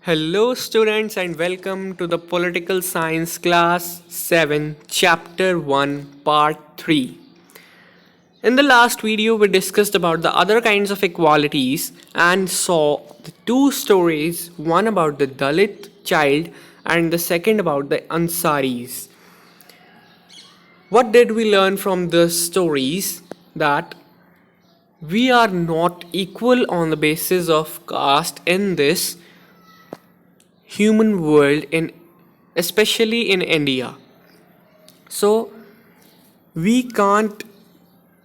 Hello, students, and welcome to the Political Science Class 7, Chapter 1, Part 3. In the last video, we discussed about the other kinds of equalities and saw the two stories, one about the Dalit child and the second about the Ansaris. What did we learn from the stories? That we are not equal on the basis of caste in this human world, in especially in India. So we can't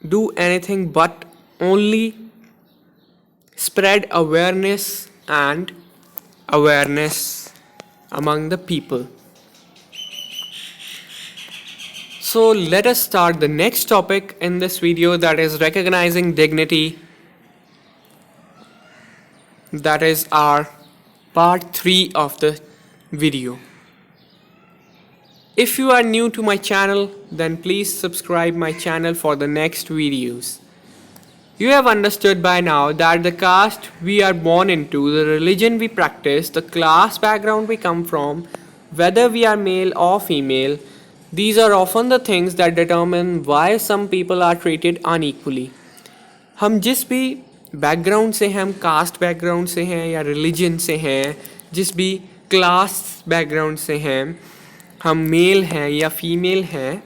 do anything but only spread awareness and awareness among the people. So let us start the next topic in this video, that is recognizing dignity. That is our part 3 of the video. If you are new to my channel, then please subscribe my channel for the next videos. You have understood by now that the caste we are born into, the religion we practice, the class background we come from, whether we are male or female, these are often the things that determine why some people are treated unequally. हम जिस भी background से हैं, हम cast background से हैं या religion से हैं, जिस भी क्लास बैकग्राउंड से हैं, हम मेल हैं या फीमेल हैं,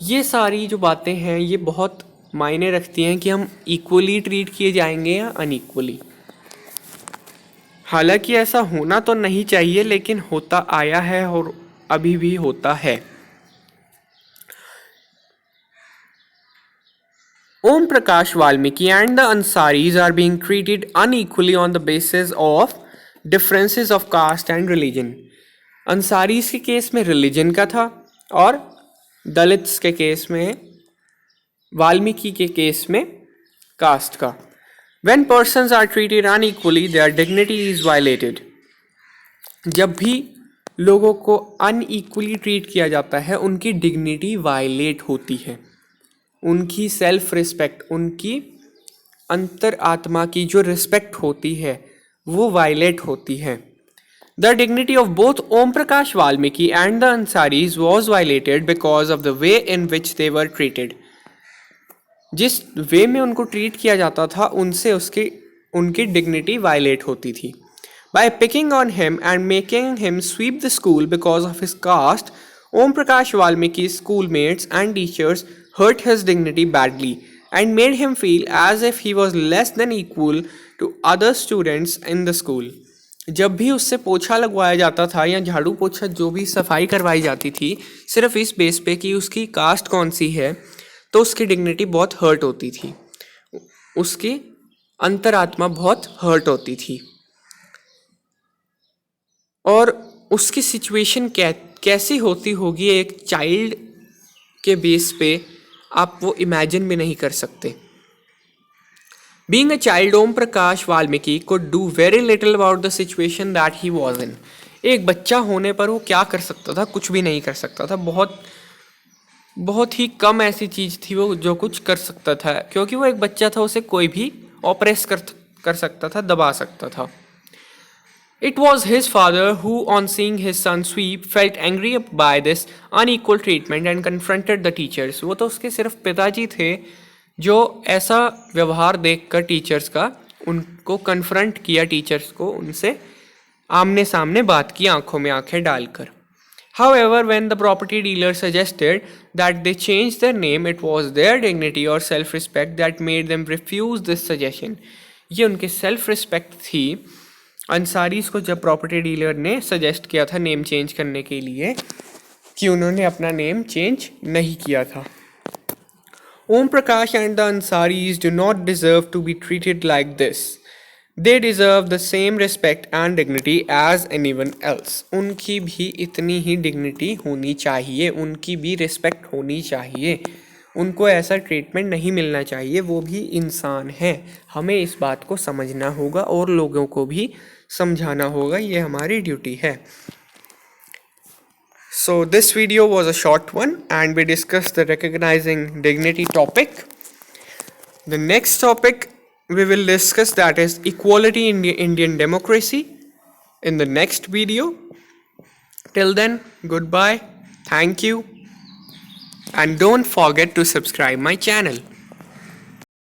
ये सारी जो बातें हैं ये बहुत मायने रखती हैं कि हम इक्वली ट्रीट किए जाएंगे या अनइक्वली. हालांकि ऐसा होना तो नहीं चाहिए, लेकिन होता आया है और अभी भी होता है. Om Prakash Valmiki and the Ansaris are being treated unequally on the basis of differences of caste and religion. Ansaris के केस में रिलीजन का था और दलित्स के केस में, वाल्मीकि के केस में कास्ट का. When persons are treated unequally, their dignity is violated. जब भी लोगों को अनइक्वली ट्रीट किया जाता है, उनकी डिग्निटी वायलेट होती है, उनकी सेल्फ रिस्पेक्ट, उनकी अंतर आत्मा की जो रिस्पेक्ट होती है वो वायलेट होती है. The dignity of both Om Prakash Valmiki and the Ansaris was violated because of the way in which they were treated. जिस वे में उनको ट्रीट किया जाता था, उनसे उनकी डिग्निटी वायलेट होती थी. By picking on him and making him sweep the school because of his caste, Om Prakash Valmiki's schoolmates and teachers hurt his dignity badly and made him feel as if he was less than equal to other students in the school. जब भी उससे पोछा लगवाया जाता था या झाड़ू पोछा जो भी सफाई करवाई जाती थी, सिर्फ इस बेस पे कि उसकी कास्ट कौन सी है, तो उसकी डिग्निटी बहुत हर्ट होती थी, उसकी अंतरात्मा बहुत हर्ट होती थी. और उसकी सिचुएशन कैसी होती होगी एक चाइल्ड के बेस पे, आप वो इमेजिन भी नहीं कर सकते. Being a child, Om Prakash Valmiki could do very little about the situation that he was in. एक बच्चा होने पर वो क्या कर सकता था? कुछ भी नहीं कर सकता था. बहुत ही कम ऐसी चीज़ थी वो जो कुछ कर सकता था, क्योंकि वो एक बच्चा था, उसे कोई भी ऑपरेस कर सकता था, दबा सकता था. It was his father who, on seeing his son sweep, felt angry by this unequal treatment and confronted the teachers. वो तो उसके सिर्फ पिताजी थे जो ऐसा व्यवहार देखकर टीचर्स का उनको कन्फ्रंट किया, टीचर्स को उनसे आमने सामने बात की, आंखों में आंखें डालकर. However, when the property dealer suggested that they change their name, it was their dignity or self-respect that made them refuse this suggestion. ये उनके सेल्फ रिस्पेक्ट थी. अंसारीज को जब प्रॉपर्टी डीलर ने सजेस्ट किया था नेम चेंज करने के लिए, कि उन्होंने अपना नेम चेंज नहीं किया था. Om Prakash and the Ansaris do not deserve to be treated like this. They deserve the same respect and dignity as anyone else. उनकी भी इतनी ही डिग्निटी होनी चाहिए, उनकी भी रिस्पेक्ट होनी चाहिए, उनको ऐसा ट्रीटमेंट नहीं मिलना चाहिए. वो भी इंसान हैं. हमें इस बात को समझना होगा और लोगों को भी समझाना होगा, ये हमारी ड्यूटी है. So this video was a short one and we discussed the recognizing dignity topic. The next topic we will discuss, that is equality in the Indian democracy. in the next video. Till then, goodbye, thank you, and don't forget to subscribe my channel.